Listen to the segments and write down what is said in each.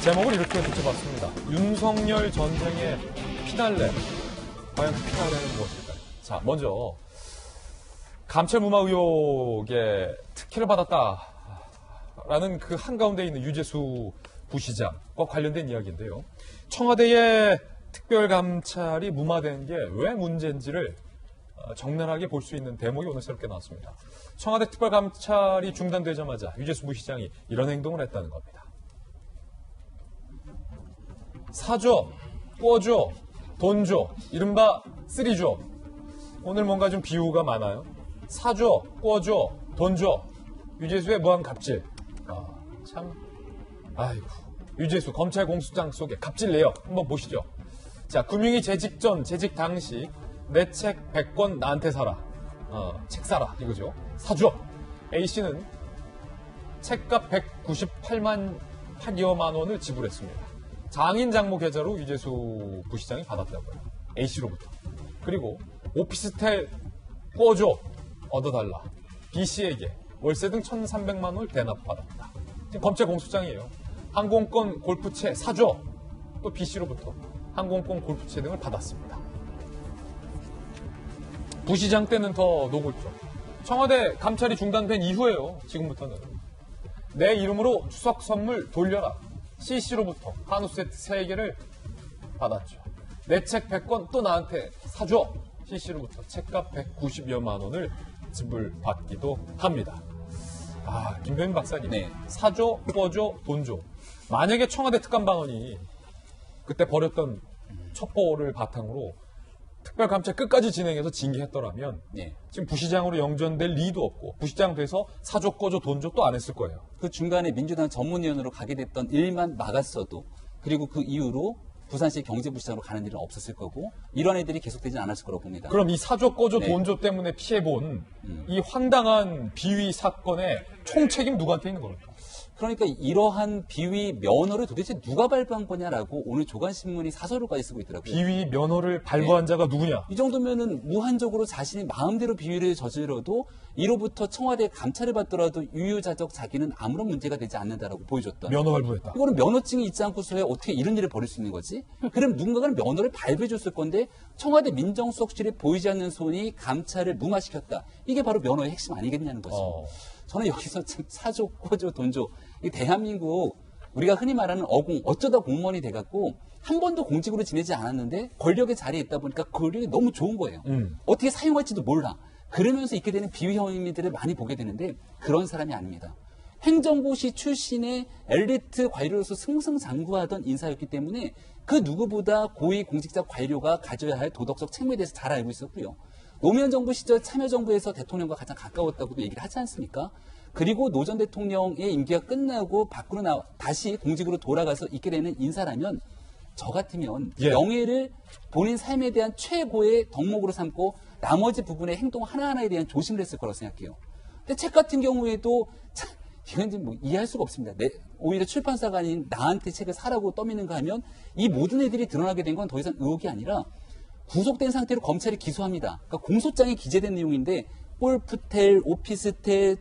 제목을 이렇게 붙여봤습니다. 윤석열 전쟁의 피날레. 과연 그 피날레는 무엇일까요? 자, 먼저 감찰무마 의혹에 특혜를 받았다라는 그 한가운데 있는 유재수 부시장과 관련된 이야기인데요. 청와대의 특별감찰이 무마된 게 왜 문제인지를 적나라하게 볼 수 있는 대목이 오늘 새롭게 나왔습니다. 청와대 특별감찰이 중단되자마자 유재수 부시장이 이런 행동을 했다는 겁니다. 사줘, 꿔줘, 돈 줘, 이른바 쓰리줘. 오늘 뭔가 좀 비유가 많아요. 사줘, 꿔줘, 돈 줘. 유재수의 무한 갑질. 참, 아이고. 유재수 검찰 공소장 속에 갑질 내역 한번 보시죠. 자, 금융위 재직 전, 재직 당시 내 책 100권 나한테 사라. 책 사라 이거죠. 사줘. A씨는 책값 198여만 원을 지불했습니다. 장인 장모 계좌로 유재수 부시장이 받았다고요. A씨로부터. 그리고 오피스텔 꿔줘 얻어달라. B씨에게 월세 등 1,300만 원을 대납받았다. 지금 검찰 공소장이에요. 항공권 골프채 사줘. 또 B씨로부터 항공권 골프채 등을 받았습니다. 부시장 때는 더 노골죠. 청와대 감찰이 중단된 이후에요. 지금부터는. 내 이름으로 추석 선물 돌려라. CC로부터 한우 세트 3개를 받았죠. 내 책 100권 또 나한테 사줘. CC로부터 책값 190여만 원을 지불받기도 합니다. 김병민 박사님. 네. 사줘, 꿔줘, 돈 줘. 만약에 청와대 특감반원이 그때 벌였던 첩보를 바탕으로 특별감찰 끝까지 진행해서 징계했더라면 네. 지금 부시장으로 영전될 리도 없고 부시장 돼서 사줘, 꿔줘, 돈 줘 또 안 했을 거예요. 그 중간에 민주당 전문위원으로 가게 됐던 일만 막았어도 그리고 그 이후로 부산시 경제부시장으로 가는 일은 없었을 거고 이런 애들이 계속되지 않았을 거라고 봅니다. 그럼 이 사줘, 꿔줘, 네. 돈 줘 때문에 피해본 이 황당한 비위 사건의 총책임 누구한테 있는 겁니까? 그러니까 이러한 비위 면허를 도대체 누가 발부한 거냐라고 오늘 조간신문이 사설로까지 쓰고 있더라고요. 비위 면허를 발부한 자가 누구냐? 이 정도면은 무한적으로 자신이 마음대로 비위를 저질러도 이로부터 청와대 감찰을 받더라도 유유자적 자기는 아무런 문제가 되지 않는다라고 보여줬던. 면허 발부했다. 이거는 면허증이 있지 않고서야 어떻게 이런 일을 벌일 수 있는 거지? 그럼 누군가는 면허를 발부해줬을 건데 청와대 민정수석실에 보이지 않는 손이 감찰을 무마시켰다. 이게 바로 면허의 핵심 아니겠냐는 거죠. 저는 여기서 참 사줘, 꿔줘, 돈 줘. 이 대한민국 우리가 흔히 말하는 어공, 어쩌다 공무원이 돼갖고 한 번도 공직으로 지내지 않았는데 권력의 자리에 있다 보니까 권력이 너무 좋은 거예요. 어떻게 사용할지도 몰라. 그러면서 있게 되는 비위 혐의들을 많이 보게 되는데 그런 사람이 아닙니다. 행정고시 출신의 엘리트 관료로서 승승장구하던 인사였기 때문에 그 누구보다 고위 공직자 관료가 가져야 할 도덕적 책무에 대해서 잘 알고 있었고요. 노무현 정부 시절 참여정부에서 대통령과 가장 가까웠다고도 얘기를 하지 않습니까? 그리고 노 전 대통령의 임기가 끝나고 밖으로 다시 공직으로 돌아가서 있게 되는 인사라면 저 같으면 명예를 본인 삶에 대한 최고의 덕목으로 삼고 나머지 부분의 행동 하나하나에 대한 조심을 했을 거라고 생각해요. 근데 책 같은 경우에도 참 이건 뭐 이해할 수가 없습니다. 오히려 출판사가 아닌 나한테 책을 사라고 떠미는가 하면 이 모든 애들이 드러나게 된 건 더 이상 의혹이 아니라 구속된 상태로 검찰이 기소합니다. 그러니까 공소장에 기재된 내용인데 골프텔, 오피스텔,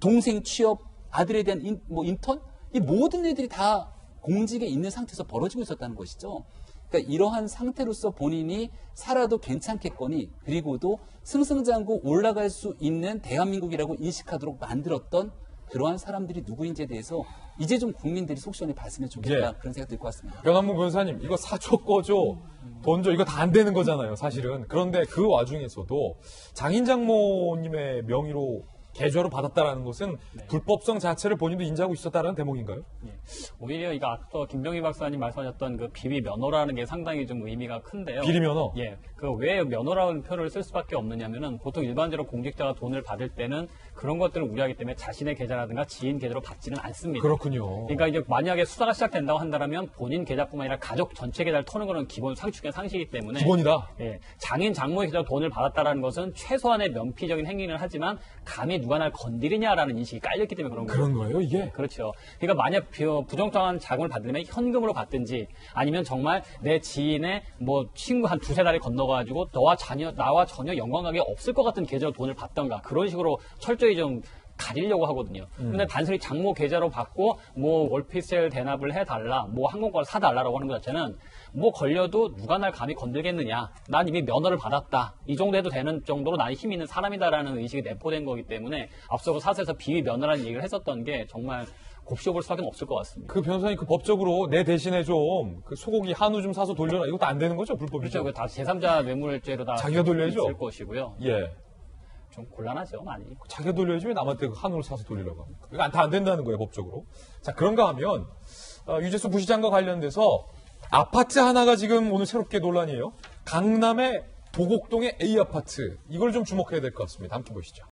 동생 취업, 아들에 대한 인턴? 이 모든 애들이 다 공직에 있는 상태에서 벌어지고 있었다는 것이죠. 그러니까 이러한 상태로서 본인이 살아도 괜찮겠거니 그리고도 승승장구 올라갈 수 있는 대한민국이라고 인식하도록 만들었던 그러한 사람들이 누구인지에 대해서 이제 좀 국민들이 속 시원히 봤으면 좋겠다 그런 생각이 들 것 같습니다. 변한문 변호사님 이거 사줘, 꿔줘, 돈 줘 이거 다 안 되는 거잖아요 사실은. 그런데 그 와중에서도 장인 장모님의 명의로 계좌로 받았다라는 것은 불법성 자체를 본인도 인지하고 있었다라는 대목인가요? 오히려 이거 앞서 김병희 박사님 말씀하셨던 그 비위 면허라는 게 상당히 좀 의미가 큰데요. 비리 면허? 그 왜 면허라는 표를 쓸 수밖에 없느냐면은 보통 일반적으로 공직자가 돈을 받을 때는 그런 것들을 우려하기 때문에 자신의 계좌라든가 지인 계좌로 받지는 않습니다. 그렇군요. 그러니까 이제 만약에 수사가 시작된다고 한다면 본인 계좌뿐만 아니라 가족 전체 계좌를 터는 거는 기본 상식의 상식이기 때문에 기본이다. 장인 장모의 계좌로 돈을 받았다라는 것은 최소한의 면피적인 행위는 하지만 감히 누가 날 건드리냐라는 인식이 깔렸기 때문에 그런 거예요. 그런 거예요, 이게? 그렇죠. 그러니까 만약 부정당한 자금을 받으려면 현금으로 받든지 아니면 정말 내 지인의 뭐 친구 한 두세 달에 건너가지고 나와 전혀 연관관계 없을 것 같은 계좌로 돈을 받던가 그런 식으로 철저히 좀 가리려고 하거든요. 근데 단순히 장모 계좌로 받고 뭐 월피셀 대납을 해달라, 뭐 항공권을 사달라라고 하는 것 자체는 뭐 걸려도 누가 날 감히 건들겠느냐. 난 이미 면허를 받았다. 이 정도 해도 되는 정도로 나는 힘 있는 사람이다라는 의식이 내포된 거기 때문에 앞서 사서에서 비위 면허라는 얘기를 했었던 게 정말 곱씹어볼 수밖에 없을 것 같습니다. 그 변호사님 그 법적으로 내 대신에 좀 그 소고기 한우 좀 사서 돌려라. 이것도 안 되는 거죠? 불법이죠? 그렇죠. 다 제3자 뇌물죄로 다 자기가 돌려야죠? 있을 것이고요. 예. 좀 곤란하죠, 많이. 자기가 돌려야지 왜 남한테 그 한우를 사서 돌리려고 합니까? 이거 다 안 된다는 거예요, 법적으로. 자, 그런가 하면 유재수 부시장과 관련돼서 아파트 하나가 지금 오늘 새롭게 논란이에요. 강남의 도곡동의 A아파트. 이걸 좀 주목해야 될 것 같습니다. 함께 보시죠.